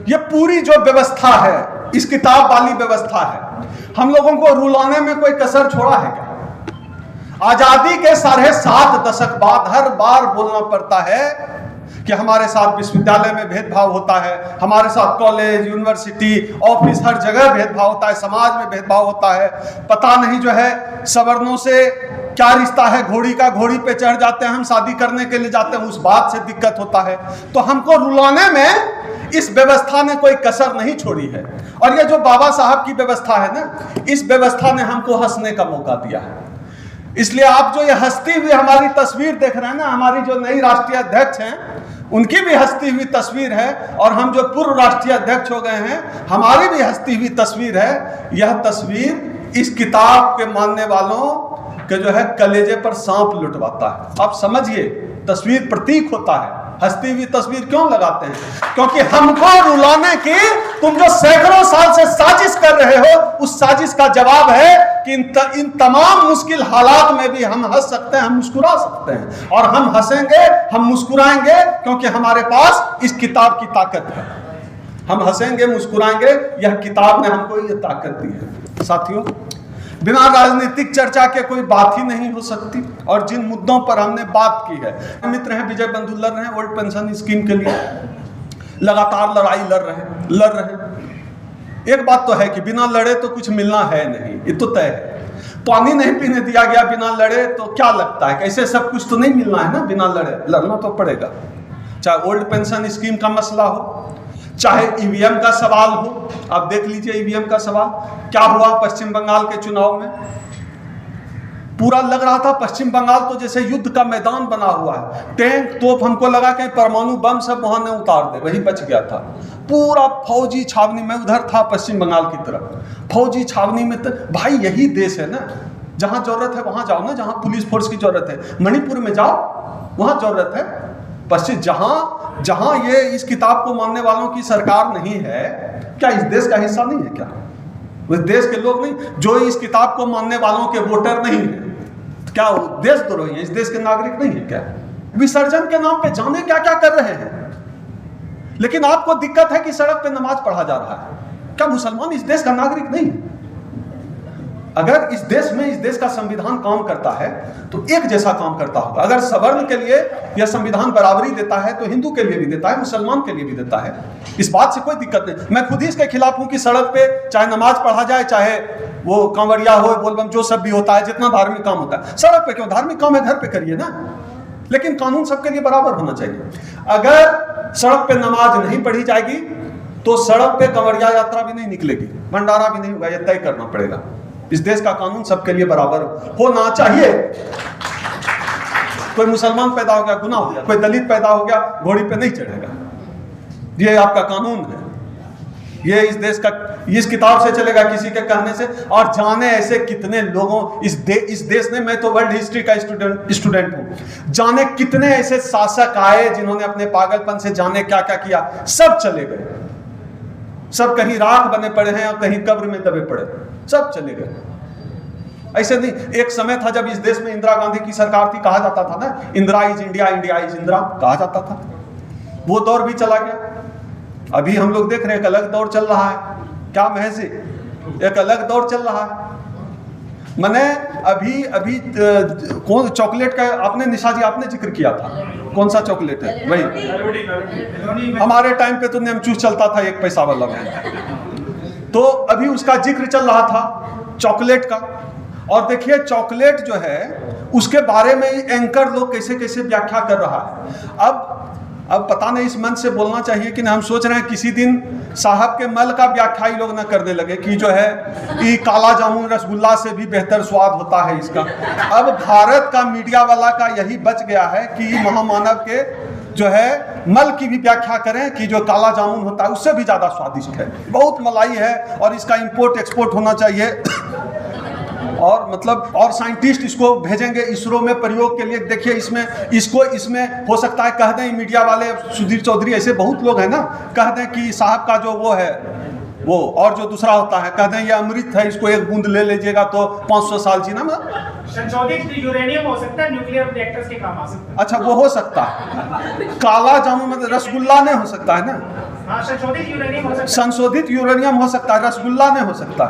ये पूरी जो व्यवस्था है, इस किताब वाली व्यवस्था है, हम लोगों को रुलाने में कोई कसर छोड़ा है क्या? आजादी के 7.5 दशक बाद हर बार बोलना पड़ता है कि हमारे साथ विश्वविद्यालय में भेदभाव होता है, हमारे साथ कॉलेज, यूनिवर्सिटी, ऑफिस, हर जगह भेदभाव होता है, समाज में भेदभाव होता है। पता नहीं जो है सवर्णों से क्या रिश्ता है, घोड़ी का घोड़ी पे चढ़ जाते हैं, हम शादी करने के लिए जाते हैं, उस बात से दिक्कत होता है। तो हमको रुलाने में इस व्यवस्था ने कोई कसर नहीं छोड़ी है। और ये जो बाबा साहब की व्यवस्था है ना, इस व्यवस्था ने हमको हंसने का मौका दिया है। इसलिए आप जो ये हंसती हुई हमारी तस्वीर देख रहे हैं ना, हमारी जो नई राष्ट्रीय अध्यक्ष हैं उनकी भी हंसती हुई तस्वीर है, और हम जो पूर्व राष्ट्रीय अध्यक्ष हो गए हैं हमारी भी हंसती हुई तस्वीर है। यह तस्वीर इस किताब के मानने वालों के जो है कलेजे पर सांप लुटवाता है। आप समझिए, तस्वीर प्रतीक होता है। हंसती हुई तस्वीर क्यों लगाते हैं? क्योंकि हमको रुलाने की तुम जो सैकड़ों साल से साजिश कर रहे हो, उस साजिश का जवाब है कि इन तमाम मुश्किल हालात में भी हम हंस सकते हैं, हम मुस्कुरा सकते हैं। और हम हंसेंगे, हम मुस्कुराएंगे, क्योंकि हमारे पास इस किताब की ताकत है। हम हंसेंगे, मुस्कुराएंगे, यह किताब ने हमको ये ताकत दी है। साथियों, बिना राजनीतिक चर्चा के कोई बात ही नहीं हो सकती। और जिन मुद्दों पर हमने बात की है, मित्र हैं विजय बंधु लड़ रहे हैं ओल्ड पेंशन स्कीम के लिए, लगातार लड़ाई लड़ रहे हैं। एक बात तो है कि बिना लड़े तो कुछ मिलना है नहीं, ये तो तय है। पानी नहीं पीने दिया गया बिना लड़े, तो क्या लगता है कैसे सब कुछ तो नहीं मिलना है ना, बिना लड़े लड़ना तो पड़ेगा। चाहे ओल्ड पेंशन स्कीम का मसला हो, चाहे ईवीएम का सवाल हो। आप देख लीजिए ईवीएम का सवाल क्या हुआ पश्चिम बंगाल के चुनाव में। पूरा लग रहा था पश्चिम बंगाल तो जैसे युद्ध का मैदान बना हुआ है। टैंक तोप हमको लगा कि परमाणु बम सब वहां ने उतार दे, वही बच गया था। पूरा फौजी छावनी में, उधर था पश्चिम बंगाल की तरफ, फौजी छावनी में। तो भाई यही देश है ना, जहां जरूरत है वहां जाओ ना, जहां पुलिस फोर्स की जरूरत है। मणिपुर में जाओ, वहां जरूरत है। पश्चिम जहां ये इस किताब को मानने वालों की सरकार नहीं है, क्या इस देश का हिस्सा नहीं है क्या? उस देश के लोग नहीं, जो इस किताब को मानने वालों के वोटर नहीं है, तो क्या देशद्रोही है? इस देश के नागरिक नहीं है क्या? विसर्जन के नाम पे जाने क्या क्या कर रहे हैं। लेकिन आपको दिक्कत है कि सड़क पे नमाज पढ़ा जा रहा है। क्या मुसलमान इस देश का नागरिक नहीं है? अगर इस देश में, इस देश का संविधान काम करता है तो एक जैसा काम करता होगा। अगर सवर्ण के लिए यह संविधान बराबरी देता है तो हिंदू के लिए भी देता है, मुसलमान के लिए भी देता है। इस बात से कोई दिक्कत नहीं। मैं खुद ही इसके खिलाफ हूं कि सड़क पे चाहे नमाज पढ़ा जाए, चाहे वो कांवड़िया हो, बोलबम, जो सब भी होता है, जितना धार्मिक काम होता है, सड़क पे क्यों? धार्मिक काम है घर पे करिए ना। लेकिन कानून सबके लिए बराबर होना चाहिए। अगर सड़क पे नमाज नहीं पढ़ी जाएगी तो सड़क पे कांवड़िया यात्रा भी नहीं निकलेगी, भंडारा भी नहीं होगा। यह तय करना पड़ेगा। इस देश का कानून सबके लिए बराबर होना चाहिए। कोई मुसलमान पैदा हो गया गुनाह हो गया, कोई दलित पैदा हो गया घोड़ी पे नहीं चढ़ेगा। ये आपका कानून है, ये इस देश का, इस किताब से चलेगा, किसी के कहने से। और जाने ऐसे कितने लोगों इस देश ने, मैं तो वर्ल्ड हिस्ट्री का स्टूडेंट हूं, जाने कितने ऐसे शासक आए जिन्होंने अपने पागलपन से जाने क्या क्या किया, सब चले गए। सब कहीं राख बने पड़े हैं और कहीं कब्र में दबे पड़े, सब चले गए। ऐसे नहीं, एक समय था जब इस देश में इंदिरा गांधी की सरकार थी, कहा जाता था ना, Indira is India, India is Indira, कहा जाता था। वो दौर भी चला गया। अभी हम लोग देख रहे हैं एक अलग दौर चल रहा है। क्या महजी, एक अलग दौर चल रहा है। मैंने अभी कौन चॉकलेट का आपने, निशा जी आपने जिक्र किया था, कौन सा चॉकलेट है? वही हमारे टाइम पे तो नेमचूस चलता था, 1 पैसा वाला में। तो अभी उसका जिक्र चल रहा था चॉकलेट का। और देखिए चॉकलेट जो है उसके बारे में एंकर लोग कैसे कैसे व्याख्या कर रहा है। अब पता नहीं इस मंच से बोलना चाहिए कि ना, हम सोच रहे हैं किसी दिन साहब के मल का व्याख्या ही लोग न करने लगे कि जो है ये काला जामुन रसगुल्ला से भी बेहतर स्वाद होता है इसका। अब भारत का मीडिया वाला का यही बच गया है कि महामानव के जो है मल की भी व्याख्या करें कि जो काला जामुन होता है उससे भी ज्यादा स्वादिष्ट है, बहुत मलाई है और इसका इंपोर्ट एक्सपोर्ट होना चाहिए। और मतलब और साइंटिस्ट इसको भेजेंगे इसरो में प्रयोग के लिए। देखिए इसमें हो सकता है कह दें मीडिया वाले, सुधीर चौधरी ऐसे बहुत लोग हैं ना, कह दें कि साहब का जो वो है वो, और जो दूसरा होता है कह दें ये अमृत है, इसको 1 बूंद ले लीजिएगा तो 500 साल जीना। संशोधित यूरेनियम हो सकता है, न्यूक्लियर रिएक्टर्स के काम आ सकता है। अच्छा वो हो सकता है। काला जामुन मतलब रसगुल्ला नहीं हो सकता है ना। हाँ, संशोधित यूरेनियम हो सकता है। संशोधित यूरेनियम हो सकता है, रसगुल्ला नहीं हो सकता।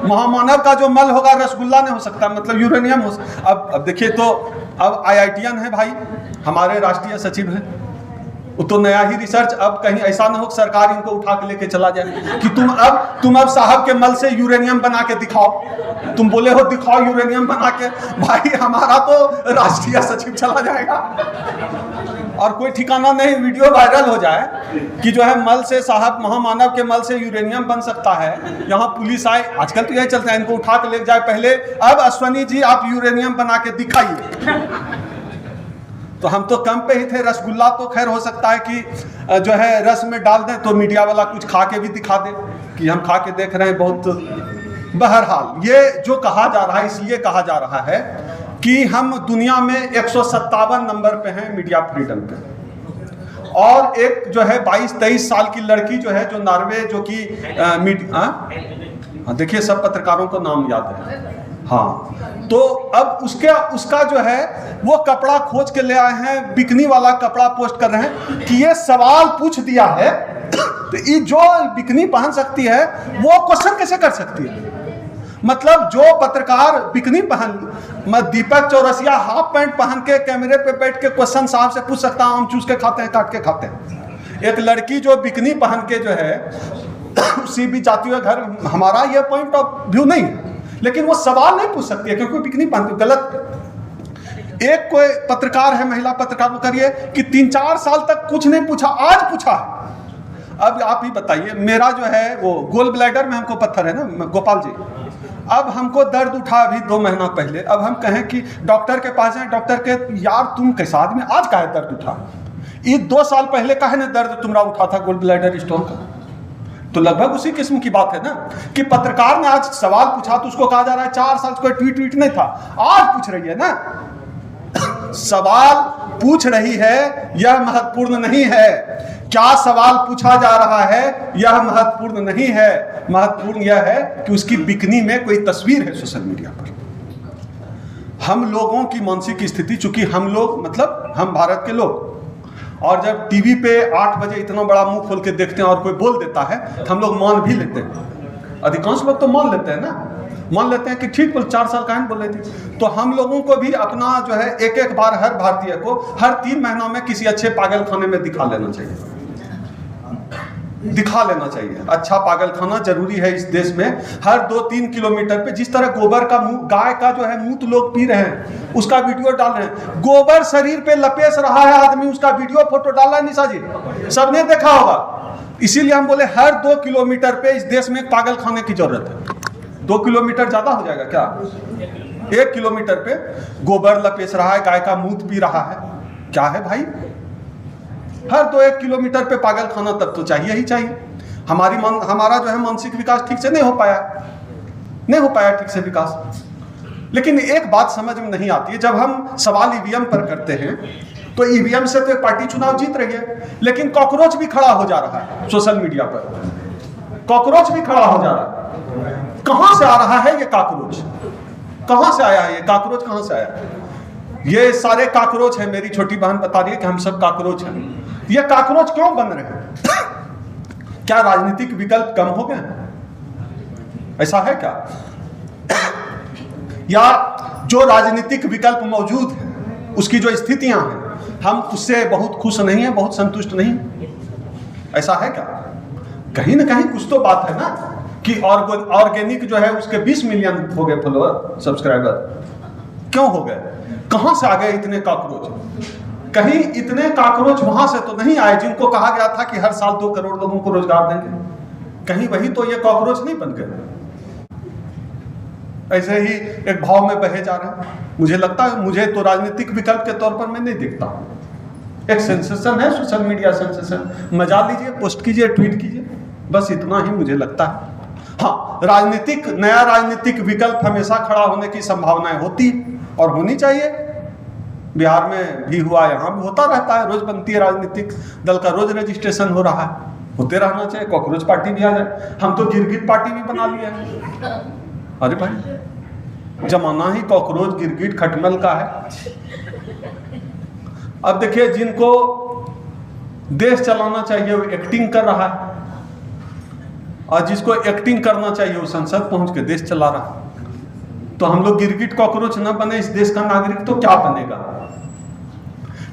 महामानव का जो मल होगा रसगुल्ला नहीं हो सकता, मतलब यूरेनियम हो। अब देखिए, तो अब IITian है भाई, हमारे राष्ट्रीय सचिव हैं, वो तो नया ही रिसर्च। अब कहीं ऐसा ना हो कि सरकार इनको उठा के लेके चला जाए कि तुम अब साहब के मल से यूरेनियम बना के दिखाओ। तुम बोले हो दिखाओ यूरेनियम बना के, भाई हमारा तो राष्ट्रीय सचिव चला जाएगा और कोई ठिकाना नहीं। वीडियो वायरल हो जाए कि जो है मल से, साहब महामानव के मल से यूरेनियम बन सकता है, यहाँ पुलिस आए, आजकल तो यही चलता है, इनको उठा के ले जाए पहले। अब अश्वनी जी आप यूरेनियम बना के दिखाइए। तो हम तो कम पे ही थे। रसगुल्ला तो खैर हो सकता है कि जो है रस में डाल दें तो मीडिया वाला कुछ खा के भी दिखा दे कि हम खा के देख रहे हैं बहुत। बहरहाल ये जो कहा जा रहा है, इसलिए कहा जा रहा है कि हम दुनिया में 157 नंबर पे हैं मीडिया फ्रीडम पे। और एक जो है 22-23 साल की लड़की जो है, जो नॉर्वे, जो कि देखिए सब पत्रकारों को नाम याद है, हाँ। तो अब उसका जो है वो कपड़ा खोज के ले आए हैं, बिकनी वाला कपड़ा पोस्ट कर रहे हैं कि ये सवाल पूछ दिया है तो ये जो बिकनी पहन सकती है वो क्वेश्चन कैसे कर सकती है। मतलब जो पत्रकार बिकनी पहन, दीपक चौरसिया हाफ पैंट पहन के कैमरे पे बैठ के क्वेश्चन साहब से पूछ सकता है, हम चूस के खाते हैं, काट के खाते हैं। एक लड़की जो बिकनी पहन के जो है उसी भी जाती हुए घर, हमारा ये पॉइंट ऑफ व्यू नहीं है, लेकिन वो सवाल नहीं पूछ सकती है क्योंकि बिकनी पहनती, गलत। एक कोई पत्रकार है, महिला पत्रकार, वो करिए कि 3-4 साल तक कुछ नहीं पूछा, आज पूछा है। अब आप ही बताइए, मेरा जो है वो गोल ब्लैडर में हमको पत्थर है ना गोपाल जी, अब हमको दर्द उठा अभी 2 महीना पहले। अब हम कहें कि डॉक्टर के पास जाए, डॉक्टर के यार तुम कैसा आदमी, आज का है दर्द उठा, ये 2 साल पहले का है ना दर्द तुम्हारा उठा था गोल ब्लैडर स्टोन का। तो लगभग उसी किस्म की बात है ना कि पत्रकार ने आज सवाल पूछा तो उसको कहा जा रहा है 4 साल कोई ट्वीट नहीं था, आज पूछ रही है ना। सवाल पूछ रही है यह महत्वपूर्ण नहीं है, क्या सवाल पूछा जा रहा है यह महत्वपूर्ण नहीं है। महत्वपूर्ण यह है कि उसकी बिकनी में कोई तस्वीर है सोशल मीडिया पर। हम लोगों की मानसिक स्थिति, चूंकि हम लोग मतलब हम भारत के लोग, और जब टीवी पे 8 बजे इतना बड़ा मुंह खोल के देखते हैं और कोई बोल देता है तो हम लोग मान भी लेते हैं। अधिकांश लोग तो मान लेते हैं ना, मान लेते हैं कि ठीक बोल, 4 साल कहां बोल रही थी। तो हम लोगों को भी अपना जो है एक बार हर भारतीय को हर 3 महीनों में किसी अच्छे पागल खाने में दिखा लेना चाहिए। अच्छा पागल खाना जरूरी है इस देश में। हर 2-3 किलोमीटर पे जिस तरह गोबर का मुंह, गाय का जो है मूत लोग पी रहे हैं, उसका वीडियो डाल रहे हैं। गोबर शरीर पे लपेट रहा है आदमी, उसका वीडियो फोटो डाल रहा है। निशा जी सबने देखा होगा। इसीलिए हम बोले हर 2 किलोमीटर पे इस देश में पागल खाने की जरूरत है। 2 किलोमीटर ज्यादा हो जाएगा क्या? 1 किलोमीटर पे गोबर लपेट रहा है, गाय का मूत पी रहा है, क्या है भाई? हर 2-1 किलोमीटर पे पागल खाना तब तो चाहिए ही चाहिए। हमारा जो है मानसिक विकास ठीक से नहीं हो पाया ठीक से विकास। लेकिन एक बात समझ में नहीं आती है, जब हम सवाल ईवीएम पर करते हैं तो ईवीएम से तो एक पार्टी चुनाव जीत रही है, लेकिन कॉकरोच भी खड़ा हो जा रहा है सोशल मीडिया पर। कॉकरोच भी खड़ा हो जा रहा है। कहां से आ रहा है ये कॉकरोच? कहां से आया है ये कॉकरोच? कहां से आया? ये सारे कॉकरोच हैं। मेरी छोटी बहन बता रही है कि हम सब कॉकरोच हैं। ये कॉकरोच क्यों बन रहे हैं? क्या राजनीतिक विकल्प कम हो गए? ऐसा है क्या? या जो राजनीतिक विकल्प मौजूद है उसकी जो स्थितियां हैं हम उससे बहुत खुश नहीं है, बहुत संतुष्ट नहीं? ऐसा है क्या? कहीं ना कहीं कुछ तो बात है ना कि ऑर्गेनिक जो है उसके 20 मिलियन हो गए फॉलोअर, सब्सक्राइबर। क्यों हो गए? कहां से आ गए इतने कॉकरोच? कहीं इतने कॉकरोच वहां से तो नहीं आए जिनको कहा गया था कि हर साल 2 करोड़ लोगों को रोजगार देंगे। कहीं वही तो ये कॉकरोच नहीं बन गए। ऐसे ही एक भाव में बहे जा रहे हैं। मुझे लगता है, मुझे तो राजनीतिक विकल्प के तौर पर मैं नहीं देखता। एक सेंसेशन है, सोशल मीडिया सेंसेशन, मजा लीजिए, पोस्ट कीजिए, ट्वीट कीजिए, बस इतना ही मुझे लगता है। हाँ, नया राजनीतिक विकल्प हमेशा खड़ा होने की संभावनाएं होती और होनी चाहिए। बिहार में भी हुआ, यहाँ भी होता रहता है, रोज बनती है राजनीतिक दल का, रोज रजिस्ट्रेशन हो रहा है, होते रहना चाहिए। कॉकरोच पार्टी भी आ जाए, हम तो गिरगिट पार्टी भी बना लिए हैं। अरे भाई, जमाना ही कॉकरोच गिरगिट खटमल का है। अब देखिए, जिनको देश चलाना चाहिए वो एक्टिंग कर रहा है, और जिसको एक्टिंग करना चाहिए वो संसद पहुंच के देश चला रहा है। तो हम लोग गिरगिट कॉकरोच न बने इस देश का नागरिक तो क्या बनेगा?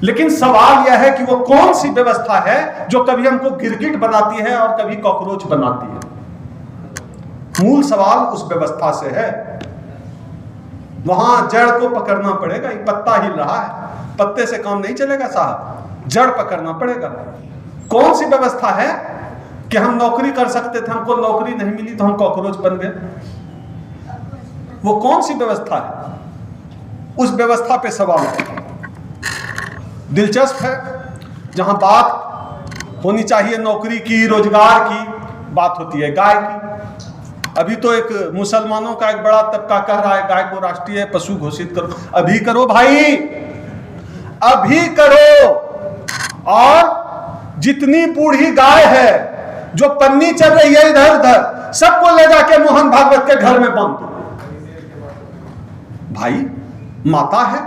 लेकिन सवाल यह है कि वो कौन सी व्यवस्था है जो कभी हमको गिरगिट बनाती है और कभी कॉकरोच बनाती है। मूल सवाल उस व्यवस्था से है। वहां जड़ को पकड़ना पड़ेगा। ये पत्ता हिल रहा है, पत्ते से काम नहीं चलेगा साहब, जड़ पकड़ना पड़ेगा। कौन सी व्यवस्था है कि हम नौकरी कर सकते थे, हमको नौकरी नहीं मिली तो हम कॉकरोच बन गए? वो कौन सी व्यवस्था है? उस व्यवस्था पे सवाल है। दिलचस्प है, जहां बात होनी चाहिए नौकरी की, रोजगार की, बात होती है गाय की। अभी तो एक मुसलमानों का एक बड़ा तबका कह रहा है गाय को राष्ट्रीय पशु घोषित करो। अभी करो भाई, अभी करो। और जितनी बूढ़ी गाय है जो पन्नी चल रही है इधर उधर, सबको ले जाके मोहन भागवत के घर में बांध दो। भाई माता है,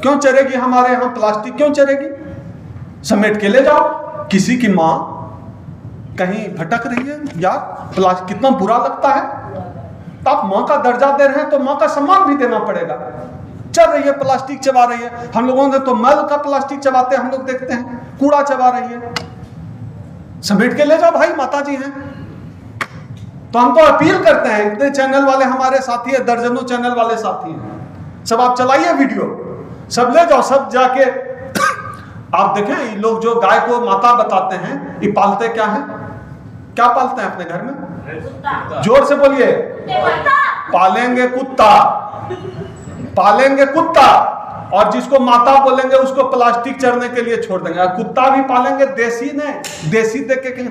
क्यों चरेगी हमारे यहां? प्लास्टिक क्यों चरेगी? समेट के ले जाओ। किसी की मां कहीं भटक रही है यार, प्लास्टिक कितना बुरा लगता है। तो आप मां का दर्जा दे रहे हैं तो मां का सम्मान भी देना पड़ेगा। चल रही है, प्लास्टिक चबा रही है। हम लोगों ने तो मल का प्लास्टिक चबाते हम लोग देखते हैं, कूड़ा चबा रही है। समेट के ले जाओ भाई, माता जी हैं। तो हम तो अपील करते हैं, इतने चैनल वाले हमारे साथी है, दर्जनों चैनल वाले साथी हैं, सब आप चलाइए वीडियो, सब ले जाओ, सब जाके आप देखें। ये लोग जो गाय को माता बताते हैं, ये पालते क्या है? क्या पालते हैं अपने घर में? कुत्ता। जोर से बोलिए। पालेंगे कुत्ता, पालेंगे कुत्ता। और जिसको माता बोलेंगे उसको प्लास्टिक चरने के लिए छोड़ देंगे। कुत्ता भी पालेंगे, देसी नहीं, देसी देख के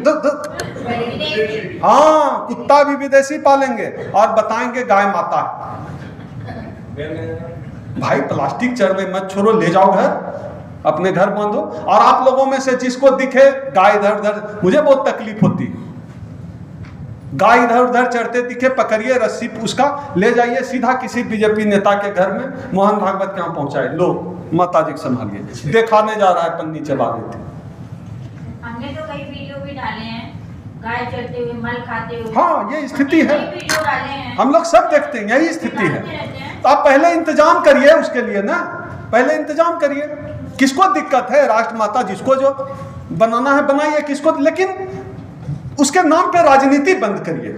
हाँ, कुत्ता भी विदेशी पालेंगे और बताएंगे गाय माता है। भाई प्लास्टिक चरने मत छोड़ो, ले जाओ घर, अपने घर बांधो। और आप लोगों में से जिसको दिखे गाय इधर उधर, मुझे बहुत तकलीफ होती है, गाय इधर उधर चढ़ते दिखे, पकड़िए रस्सी, उसका ले जाइए सीधा किसी बीजेपी नेता के घर में, मोहन भागवत के यहाँ पहुंचाए। लो माता जी संभालिए, दिखाने जा रहा है पन्नी चबा रही थी। हमने तो कई वीडियो भी डाले हैं गाय चलते हुए, मल खाते हुए। हाँ, ये स्थिति है, वीडियो डाले हैं, हम लोग सब देखते हैं, यही स्थिति है। तो आप पहले इंतजाम करिए उसके लिए ना, पहले इंतजाम करिए। किसको दिक्कत है? राष्ट्र माता जिसको जो बनाना है बनाइए, किसको, लेकिन उसके नाम पे राजनीति बंद करिए।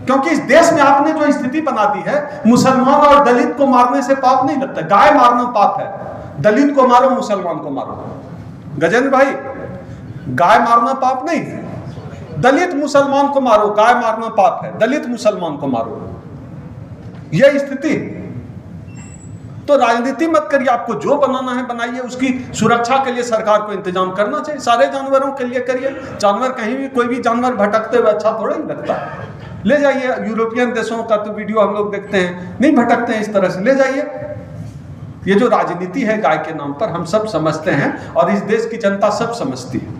क्योंकि इस देश में आपने जो स्थिति बना दी है, मुसलमान और दलित को मारने से पाप नहीं लगता। गाय मारना पाप है, दलित को मारो, मुसलमान को मारो। गजेंद्र भाई, गाय मारना पाप नहीं है, दलित मुसलमान को मारो, गाय मारना पाप है, दलित मुसलमान को मारो। यह स्थिति। तो राजनीति मत करिए, आपको जो बनाना है बनाइए। उसकी सुरक्षा के लिए सरकार को इंतजाम करना चाहिए, सारे जानवरों के लिए करिए। जानवर कहीं भी, कोई भी जानवर भटकते हुए अच्छा थोड़ा ही लगता है। ले जाइए, यूरोपियन देशों का तो वीडियो हम लोग देखते हैं, नहीं भटकते हैं इस तरह से, ले जाइए। ये जो राजनीति है गाय के नाम पर, हम सब समझते हैं और इस देश की जनता सब समझती है।